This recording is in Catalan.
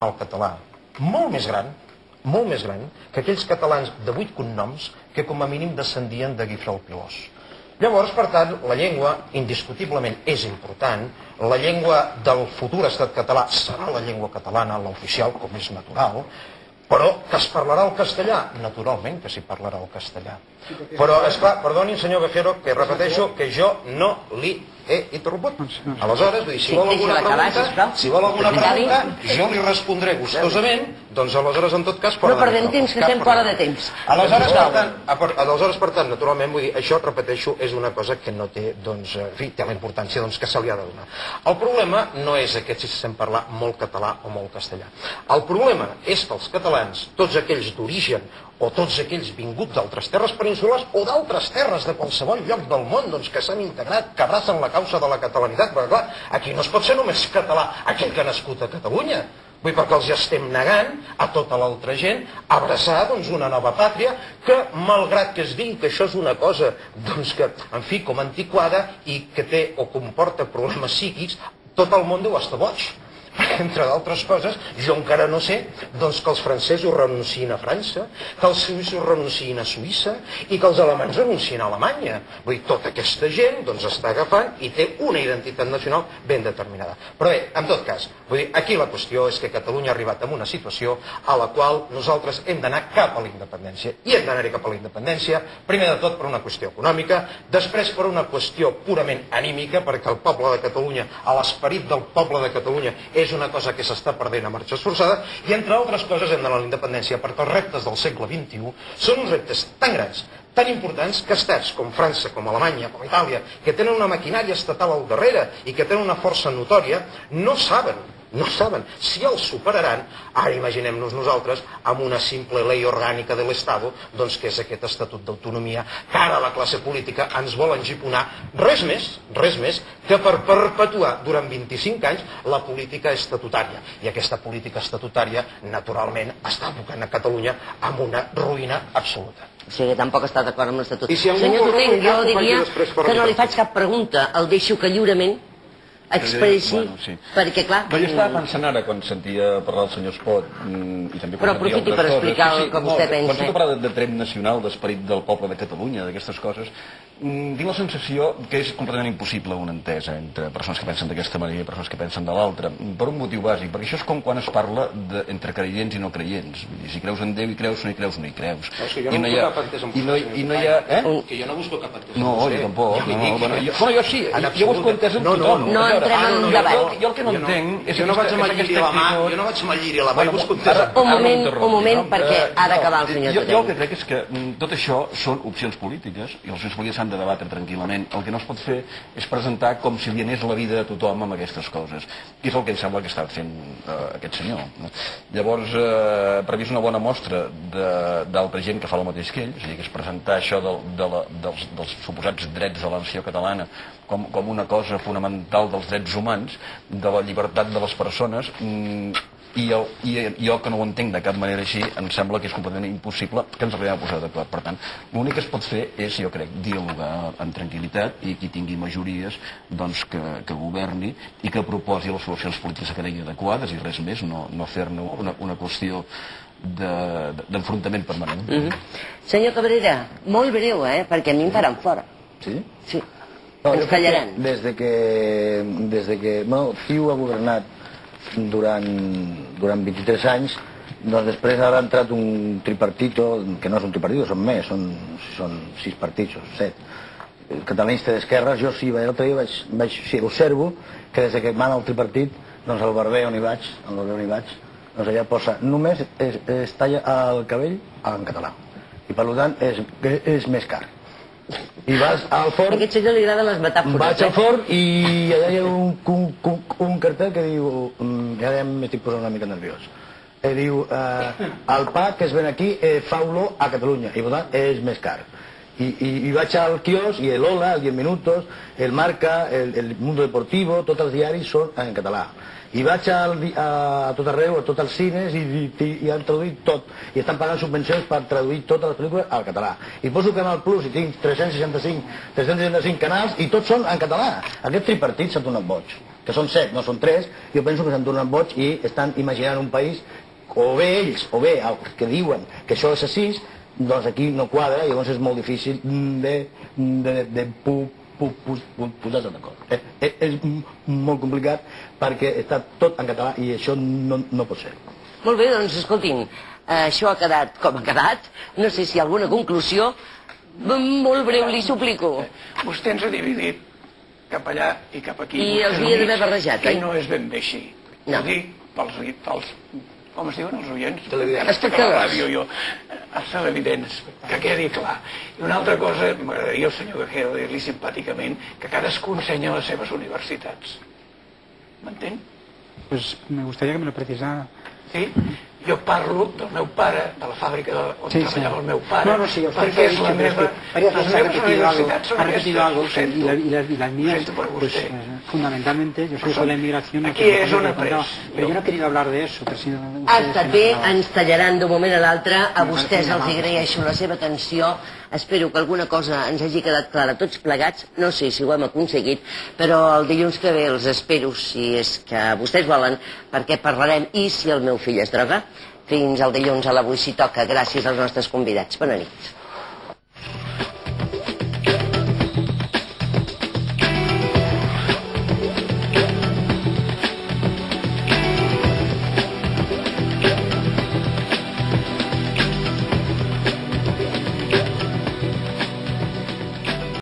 el català molt més gran que aquells catalans de 8 cognoms que com a mínim descendien de Guifré el Pilós. Llavors, per tant, la llengua indiscutiblement és important, la llengua del futur estat català serà la llengua catalana, l'oficial, com és natural, però que es parlarà el castellà? Naturalment que s'hi parlarà el castellà. Però, esclar, perdoni, senyor Bejero, que repeteixo que jo no li he interromput. Aleshores, si vol alguna pregunta, jo li respondré gustosament, doncs aleshores, en tot cas... No perdem temps, que estem fora de temps. Aleshores, per tant, naturalment, vull dir, això, repeteixo, és una cosa que no té, doncs, en fi, té la importància que se li ha de donar. El problema no és aquest si sabem parlar molt català o molt castellà. El problema és que els catalans, tots aquells d'origen o tots aquells vinguts d'altres terres peninsulars o d'altres terres de qualsevol lloc del món que s'han integrat, que abracen la causa de la catalanitat, perquè clar, aquí no es pot ser només català aquell que ha nascut a Catalunya, perquè els estem negant a tota l'altra gent abraçar una nova pàtria que, malgrat que es digui que això és una cosa que, en fi, com antiquada i que té o comporta problemes psíquics, tot el món deu estar boig. Entre d'altres coses, jo encara no sé que els francesos renunciïn a França, que els suïssos renunciïn a Suïssa i que els alemanys renunciïn a Alemanya. Vull dir, tota aquesta gent està agafant i té una identitat nacional ben determinada. Però bé, en tot cas, aquí la qüestió és que Catalunya ha arribat a una situació a la qual nosaltres hem d'anar cap a la independència. I hem d'anar-hi cap a la independència, primer de tot per una qüestió econòmica, després per una qüestió purament anímica, perquè el poble de Catalunya, l'esperit del poble de Catalunya és una cosa que s'està perdent a marxa esforçada, i entre altres coses hem d'anar a la independència perquè els reptes del segle XXI són uns reptes tan grans, tan importants, que estats com França, com Alemanya, com Itàlia, que tenen una maquinària estatal al darrere i que tenen una força notòria, no saben si els superaran. Ara imaginem-nos nosaltres amb una simple llei orgànica de l'Estado, que és aquest estatut d'autonomia, que ara la classe política ens vol engiponar res més que per perpetuar durant 25 anys la política estatutària. I aquesta política estatutària, naturalment, està abocant a Catalunya amb una ruïna absoluta. O sigui, tampoc està d'acord amb l'Estatut. Senyor Tutenc, jo diria que no li faig cap pregunta, el deixo que lliurement expressi, perquè clar... Jo estava pensant ara, quan sentia parlar el senyor Espot, però aprofiti per explicar com vostè pensa. Quan sento parlar de tret nacional, d'esperit del poble de Catalunya, d'aquestes coses, tinc la sensació que és completament impossible una entesa entre persones que pensen d'aquesta manera i persones que pensen de l'altra, per un motiu bàsic, perquè això és com quan es parla entre creients i no creients. Si creus en Déu hi creus, no hi creus, no hi creus. Que jo no busco cap entesa amb vostè. Que jo no busco cap entesa amb vostè. No, jo tampoc. Jo sí, jo busco entesa amb tothom. No entrem en un debat. Jo el que no entenc és... Jo no vaig amb el lliri a la mà, i busco entesa. Un moment, perquè ha d'acabar el senyor Tutenc. Jo el que crec és que tot això són opcions polítiques, i les opcions polítiques s'han de debatre tranquil·lament. El que no es pot fer és presentar com si li anés la vida a tothom amb aquestes coses, que és el que em sembla que està fent aquest senyor. Llavors, per mi és una bona mostra d'altra gent que fa el mateix que ell, és a dir, que és presentar això dels suposats drets de la nació catalana com una cosa fonamental dels drets humans, de la llibertat de les persones, i jo, que no ho entenc de cap manera així, em sembla que és completament impossible que ens arribem a posar d'acord. Per tant, l'únic que es pot fer és, jo crec, dialogar amb tranquil·litat, i qui tingui majories que governi i que proposi les solucions polítiques que cregui adequades, i res més, no fer-ne una qüestió d'enfrontament permanent. Senyor Cabrera, molt breu, perquè a mi em faran fora. Sí? Sí. Ens callaran. Des que Ciu ha governat durant 23 anys, doncs després ha entrat un tripartito, que no és un tripartito, són més, són 6 partits, 7, catalanista d'esquerres. Jo sí, l'altre dia observo que des que mana el tripartit, doncs al barber on hi vaig, doncs allà posa, només es talla el cabell en català, i per tant és més car. I vas al forn... A aquest senyor li agraden les metàfores. Vaig al forn i allà hi ha un cartell que diu... Ja m'estic posant una mica nerviós. Diu, el pa que es ven aquí fa olor a Catalunya, i per tant és més car. I vaig al quiosc i l'Hola, el 10 Minutos, el Marca, el Mundo Deportivo, tots els diaris són en català. I vaig a tot arreu, a tots els cines, i han traduït tot. I estan pagant subvencions per traduir totes les pel·lícules al català. I poso Canal Plus i tinc 365 canals i tots són en català. Aquest tripartit s'ha tornat boig. que són 7, no són 3, jo penso que s'han tornat boig i estan imaginant un país, o bé ells, o bé els que diuen que això és així, doncs aquí no quadra i llavors és molt difícil de posar-se d'acord. És molt complicat perquè està tot en català i això no pot ser. Molt bé, doncs escoltin, això ha quedat com ha quedat, no sé si hi ha alguna conclusió, molt breu li suplico. Vostè ens ha dividit cap allà i cap aquí. I els havia d'haver barrejat, oi? I no és ben bé així. No. Ho dic pels com es diuen els oients? Espectadors. Els televidents, que quedi clar. I una altra cosa, m'agradaria al senyor Gajero dir-li simpàticament que cadascú ensenya les seves universitats. M'entén? Pues me gustaría que me lo precisara. Sí? Jo parlo del meu pare, de la fàbrica on treballava el meu pare, perquè és la meva... Les meves universitats són aquestes, y las mías, pues fundamentalmente, yo soy hijo de la inmigración, pero yo no he querido hablar de eso. Ha estat bé, ens tallaran d'un moment a l'altre, a vostès els agraeixo la seva atenció, espero que alguna cosa ens hagi quedat clara tots plegats, no sé si ho hem aconseguit, però el dilluns que ve els espero, si és que vostès volen, perquè parlarem i si el meu fill es droga. Fins al dilluns a l'Avui si toca, gràcies als nostres convidats. Bona nit.